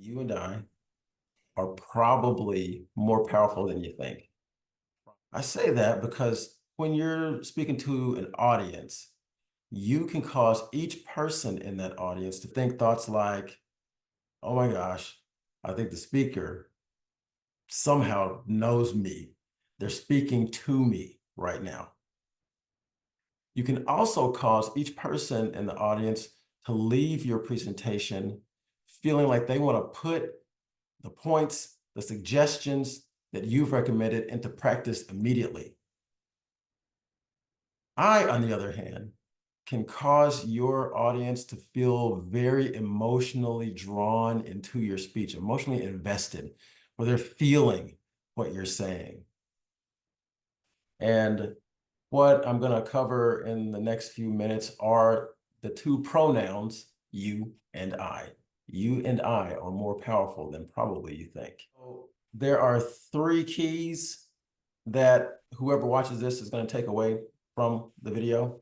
You and I are probably more powerful than you think. I say that because when you're speaking to an audience, you can cause each person in that audience to think thoughts like, oh my gosh, I think the speaker somehow knows me. They're speaking to me right now. You can also cause each person in the audience to leave your presentation feeling like they want to put the points, the suggestions that you've recommended into practice immediately. I, on the other hand, can cause your audience to feel very emotionally drawn into your speech, emotionally invested, where they're feeling what you're saying. And what I'm going to cover in the next few minutes are the two pronouns, you and I. You and I are more powerful than probably you think. So there are three keys that whoever watches this is going to take away from the video.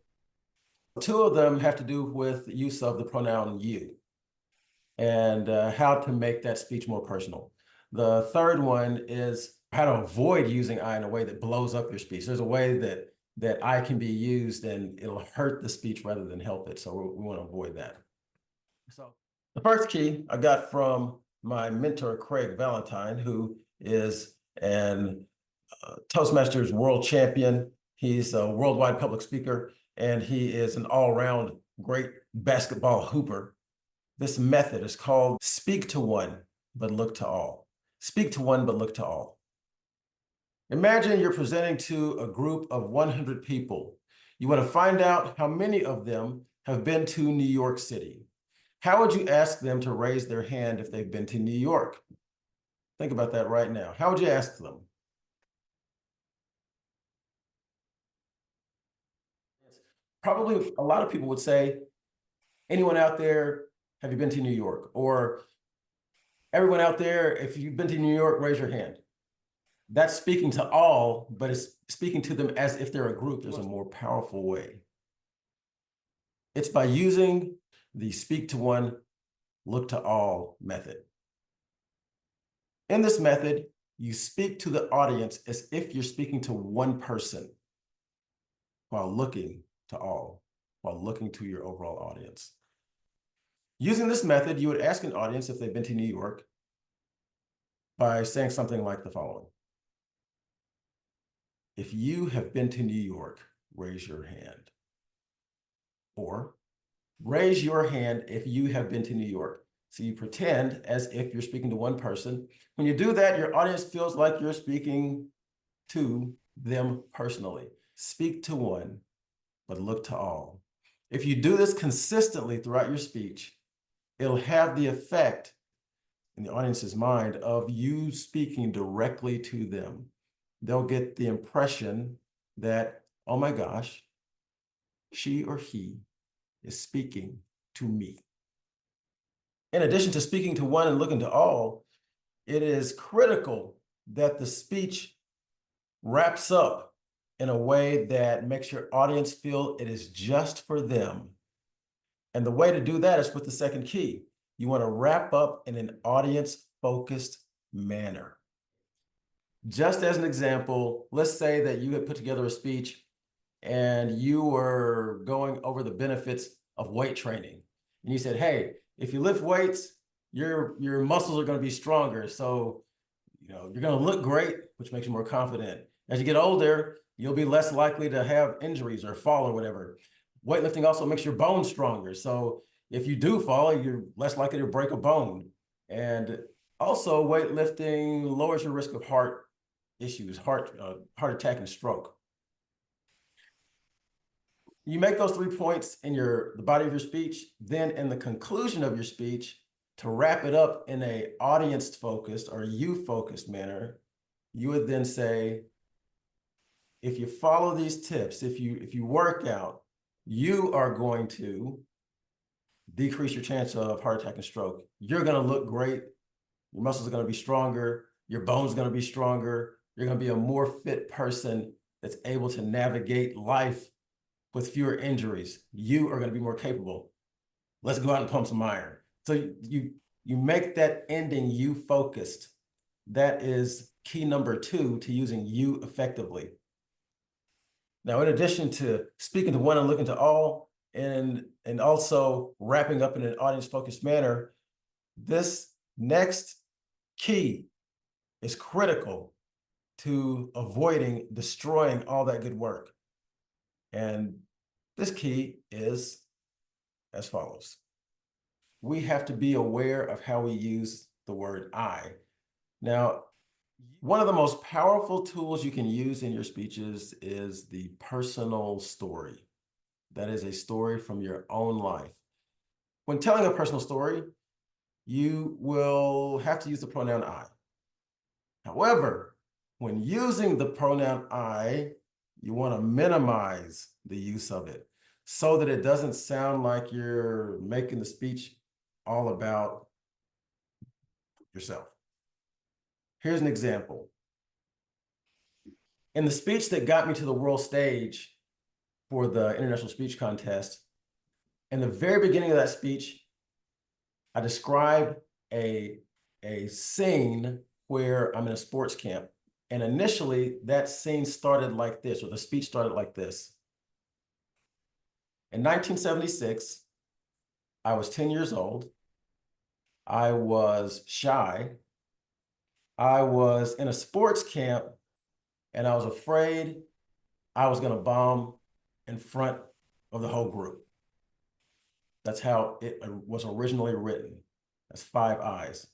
Two of them have to do with the use of the pronoun you and how to make that speech more personal. The third one is how to avoid using I in a way that blows up your speech. There's a way that I can be used and it'll hurt the speech rather than help it. So we want to avoid that. So the first key I got from my mentor, Craig Valentine, who is an Toastmasters world champion. He's a worldwide public speaker, and he is an all-around great basketball hooper. This method is called speak to one, but look to all. Speak to one, but look to all. Imagine you're presenting to a group of 100 people. You want to find out how many of them have been to New York City. How would you ask them to raise their hand if they've been to New York? Think about that right now. How would you ask them? Probably a lot of people would say, anyone out there, have you been to New York? Or everyone out there, if you've been to New York, raise your hand. That's speaking to all, but it's speaking to them as if they're a group. There's a more powerful way. It's by using the speak to one, look to all method. In this method, you speak to the audience as if you're speaking to one person while looking to all, while looking to your overall audience. Using this method, you would ask an audience if they've been to New York by saying something like the following. If you have been to New York, raise your hand. Or raise your hand if you have been to New York. So you pretend as if you're speaking to one person. When you do that, your audience feels like you're speaking to them personally. Speak to one, but look to all. If you do this consistently throughout your speech, it'll have the effect in the audience's mind of you speaking directly to them. They'll get the impression that, oh my gosh, she or he is speaking to me. In addition to speaking to one and looking to all, it is critical that the speech wraps up in a way that makes your audience feel it is just for them. And the way to do that is with the second key. You want to wrap up in an audience-focused manner. Just as an example, let's say that you had put together a speech and you were going over the benefits of weight training. And you said, hey, if you lift weights, your muscles are going to be stronger. So, you're going to look great, which makes you more confident. As you get older, you'll be less likely to have injuries or fall or whatever. Weightlifting also makes your bones stronger. So if you do fall, you're less likely to break a bone. And also weightlifting lowers your risk of heart issues, heart attack and stroke. You make those 3 points in the body of your speech. Then in the conclusion of your speech, to wrap it up in a audience-focused or you-focused manner, you would then say, if you follow these tips, if you work out, you are going to decrease your chance of heart attack and stroke. You're going to look great. Your muscles are going to be stronger. Your bones are going to be stronger. You're going to be a more fit person that's able to navigate life with fewer injuries. You are going to be more capable. Let's go out and pump some iron. So you You make that ending you focused. That is key number 2 to using you effectively. Now, in addition to speaking to one and looking to all, and also wrapping up in an audience-focused manner, this next key is critical to avoiding destroying all that good work. And this key is as follows. We have to be aware of how we use the word I. Now, one of the most powerful tools you can use in your speeches is the personal story. That is a story from your own life. When telling a personal story, you will have to use the pronoun I. However, when using the pronoun I, you want to minimize the use of it so that it doesn't sound like you're making the speech all about yourself. Here's an example. In the speech that got me to the world stage for the International Speech Contest, in the very beginning of that speech, I described a scene where I'm in a sports camp. And initially, that scene started like this, or the speech started like this. In 1976, I was 10 years old. I was shy. I was in a sports camp, and I was afraid I was going to bomb in front of the whole group. That's how it was originally written. That's 5 I's.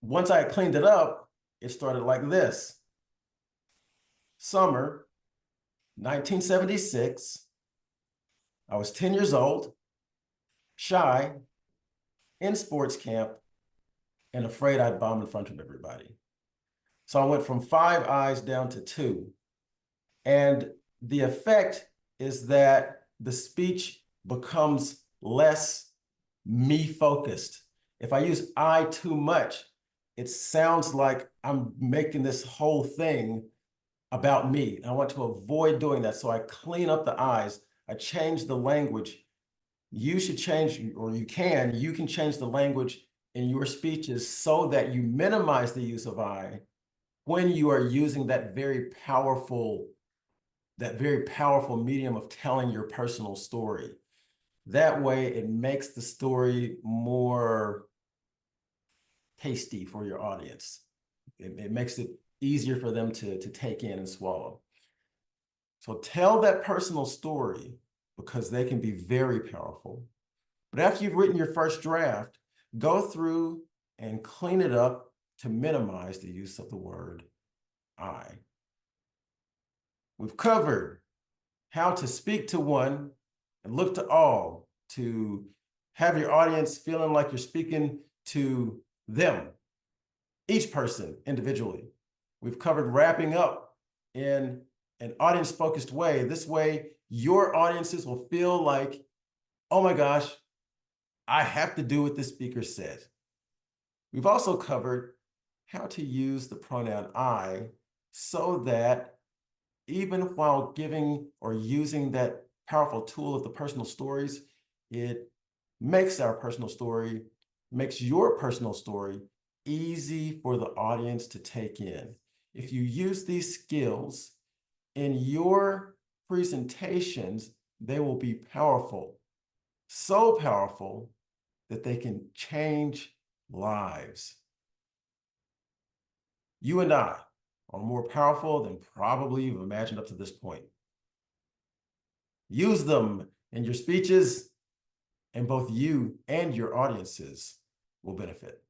Once I had cleaned it up, it started like this. Summer 1976. I was 10 years old, shy, in sports camp, and afraid I'd bomb in front of everybody. So I went from 5 I's down to 2. And the effect is that the speech becomes less me-focused. If I use I too much, it sounds like I'm making this whole thing about me. I want to avoid doing that. So I clean up the I's. I change the language. You should change, or you can change the language in your speeches so that you minimize the use of I when you are using that very powerful medium of telling your personal story. That way, it makes the story more tasty for your audience. It makes it easier for them to take in and swallow. So tell that personal story because they can be very powerful. But after you've written your first draft, go through and clean it up to minimize the use of the word I. We've covered how to speak to one and look to all, to have your audience feeling like you're speaking to them, each person individually. We've covered wrapping up in an audience-focused way. This way, your audiences will feel like, oh my gosh, I have to do what this speaker said. We've also covered how to use the pronoun I so that even while giving or using that powerful tool of the personal stories, it makes your personal story easy for the audience to take in. If you use these skills in your presentations, they will be powerful, so powerful that they can change lives. You and I are more powerful than probably you've imagined up to this point. Use them in your speeches, and both you and your audiences will benefit.